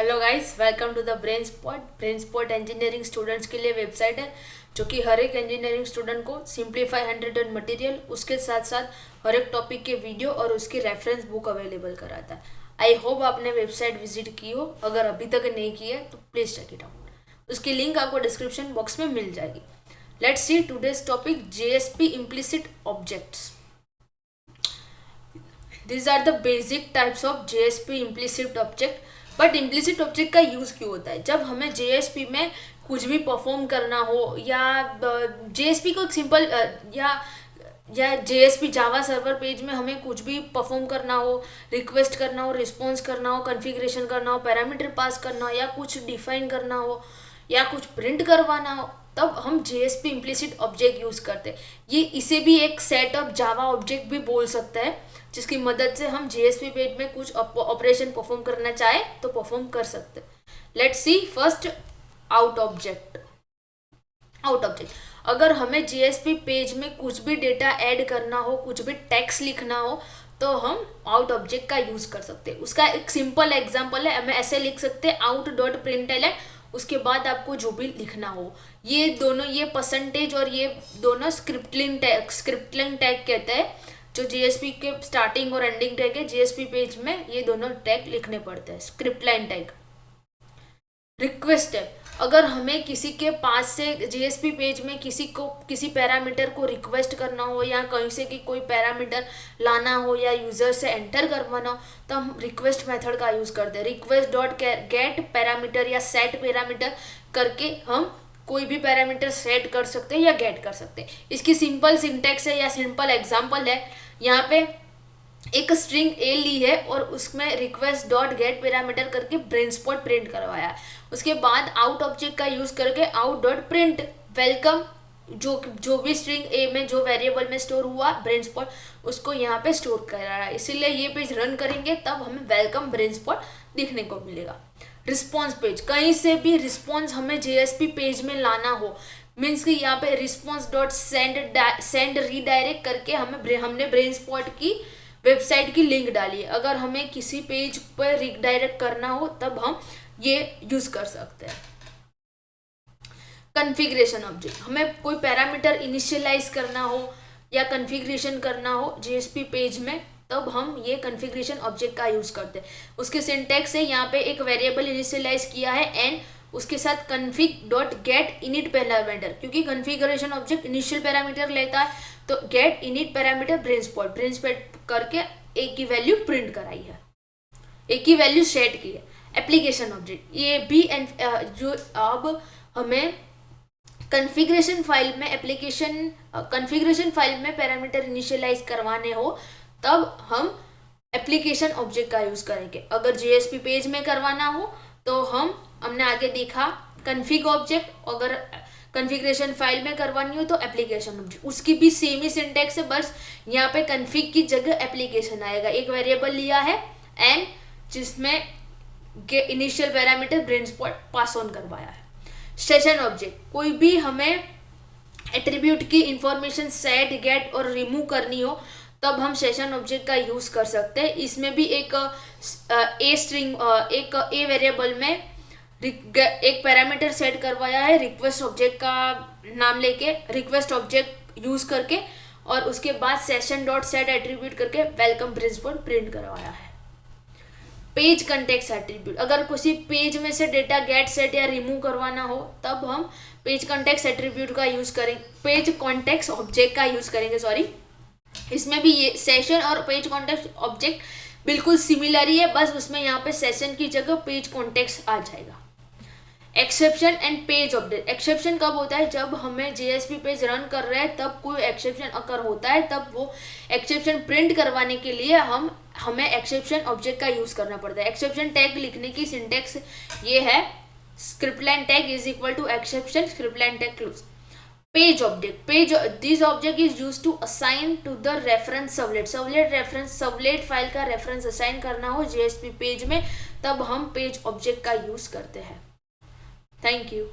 Hello guys, welcome to the Brain Spot engineering students के लिए website है जो कि हर एक इंजीनियरिंग स्टूडेंट को सिंप्लीफाई 100 मटेरियल, उसके साथ साथ हर एक टॉपिक के वीडियो और उसकी रेफरेंस बुक अवेलेबल कराता है। आई होप आपने वेबसाइट विजिट की हो। अगर अभी तक नहीं की है तो प्लीज़ चेक इट आउट। उसकी लिंक आपको डिस्क्रिप्शन बॉक्स में मिल जाएगी। Let's see today's topic, JSP implicit objects. These are the basic types of JSP implicit object। But implicit object का यूज़ क्यों होता है? जब हमें JSP में कुछ भी परफॉर्म करना हो या JSP को एक सिंपल या JSP जावा सर्वर पेज में हमें कुछ भी परफॉर्म करना हो, रिक्वेस्ट करना हो, रिस्पॉन्स करना हो, कॉन्फ़िगरेशन करना हो, पैरामीटर पास करना हो या कुछ डिफाइन करना हो या कुछ प्रिंट करवाना हो, तब हम JSP इम्प्लिसिट ऑब्जेक्ट यूज़ करते हैं। ये इसे भी एक सेट ऑफ जावा ऑब्जेक्ट भी बोल सकता है, जिसकी मदद से हम JSP पेज में कुछ ऑपरेशन परफॉर्म करना चाहे तो परफॉर्म कर सकते हैं। Let's see first out object. अगर हमें JSP पेज में कुछ भी डेटा ऐड करना हो, कुछ भी टेक्स्ट लिखना हो, तो हम आउट ऑब्जेक्ट का यूज कर सकते हैं। उसका एक सिंपल एग्जांपल है, हमें ऐसे लिख सकते हैं out.println, उसके बाद आपको जो भी लिखना हो। ये दोनों, ये परसेंटेज और ये दोनों स्क्रिप्टलिंग टैग कहते हैं, जो JSP के स्टार्टिंग और एंडिंग टैग है। JSP पेज में ये दोनों टैग लिखने पड़ते हैं, script line tag. Request tag, अगर हमें किसी के पास से JSP पेज में किसी पैरामीटर को रिक्वेस्ट करना हो या कहीं से कि कोई पैरामीटर लाना हो या यूजर से एंटर करवाना हो, तो हम रिक्वेस्ट मेथड का यूज करते हैं। रिक्वेस्ट डॉट गेट पैरामीटर या सेट पैरामीटर करके हम कोई भी पैरामीटर सेट कर सकते हैं या गेट कर सकते हैं। इसकी सिंपल सिंटैक्स है या सिंपल एग्जांपल है। यहाँ पे एक स्ट्रिंग ए ली है और उसमें रिक्वेस्ट डॉट गेट पैरामीटर करके ब्रेन स्पॉट प्रिंट करवाया है। उसके बाद आउट ऑब्जेक्ट का यूज करके आउट डॉट प्रिंट वेलकम, जो भी स्ट्रिंग ए में जो वेरिएबल में स्टोर हुआ ब्रेन स्पॉट, उसको यहाँ पे स्टोर कर रहा है। इसीलिए ये पेज रन करेंगे तब हमें वेलकम ब्रेन स्पॉट दिखने को मिलेगा। रिस्पॉन्स पेज, कहीं से भी रिस्पॉन्स हमें JSP पेज में लाना हो, मीन्स कि यहाँ पे रिस्पॉन्स डॉट सेंड रीडायरेक्ट करके हमने ब्रेन स्पॉट की वेबसाइट की लिंक डाली है। अगर हमें किसी पेज पर रीडायरेक्ट करना हो तब हम ये यूज कर सकते हैं। कॉन्फ़िगरेशन ऑब्जेक्ट, हमें कोई पैरामीटर इनिशियलाइज करना हो या कॉन्फ़िगरेशन करना हो JSP पेज में, तब हम ये कॉन्फ़िगरेशन ऑब्जेक्ट का यूज करते हैं। उसके सिंटैक्स है, यहाँ पे एक वेरिएबल इनिशियलाइज किया है एंड उसके साथ config dot get init parameter, क्योंकि कॉन्फ़िगरेशन ऑब्जेक्ट इनिशियल पैरामीटर लेता है, तो get init parameter Brain Spot करके एक की वैल्यू प्रिंट कराई है, एक की वैल्यू सेट की है। एप्लीकेशन ऑब्जेक्ट, ये भी जो अब हमें कॉन्फ़िगरेशन फाइल में पैरामीटर इनिशियलाइज करवाने हो तब हम एप्लीकेशन ऑब्जेक्ट का यूज करेंगे। अगर JSP पेज में करवाना हो तो हमने आगे देखा कन्फिग ऑब्जेक्ट, अगर कॉन्फ़िगरेशन फाइल में करवानी हो तो एप्लीकेशन ऑब्जेक्ट। उसकी भी सेम ही सिंटैक्स है, बस यहाँ पे कन्फिग की जगह एप्लीकेशन आएगा। एक वेरिएबल लिया है एंड जिसमें initial parameter Brain spot pass on करवाया है। सेशन ऑब्जेक्ट, कोई भी हमें एट्रीब्यूट की इंफॉर्मेशन सेट, गेट और रिमूव करनी हो तब हम सेशन ऑब्जेक्ट का यूज कर सकते हैं। इसमें भी एक ए वेरिएबल में एक पैरामीटर सेट करवाया है, रिक्वेस्ट ऑब्जेक्ट का नाम लेके रिक्वेस्ट ऑब्जेक्ट यूज करके, और उसके बाद सेशन डॉट सेट एट्रीब्यूट करके वेलकम ब्रेन स्पॉट प्रिंट करवाया है। पेज कंटेक्स्ट एट्रीब्यूट, अगर किसी पेज में से डेटा गेट, सेट या रिमूव करवाना हो तब हम पेज कंटेक्स्ट एट्रीब्यूट का यूज करेंगे, पेज कॉन्टेक्स्ट ऑब्जेक्ट का यूज करेंगे, सॉरी। इसमें भी ये सेशन और पेज कॉन्टेक्स्ट ऑब्जेक्ट बिल्कुल सिमिलर ही है, बस उसमें यहाँ पे सेशन की जगह पेज कॉन्टेक्स्ट आ जाएगा। Exception and page update, exception कब होता है? जब हमें JSP पेज रन कर रहे हैं तब कोई एक्सेप्शन अगर होता है, तब वो एक्सेप्शन प्रिंट करवाने के लिए हमें एक्सेप्शन ऑब्जेक्ट का यूज करना पड़ता है। एक्सेप्शन टैग लिखने की सिंटैक्स ये है, script line tag is equal to exception script line tag close. Page object, this object is use to assign to the reference servlet file का रेफरेंस असाइन करना हो JSP पेज में, तब हम पेज ऑब्जेक्ट का use करते हैं। Thank you.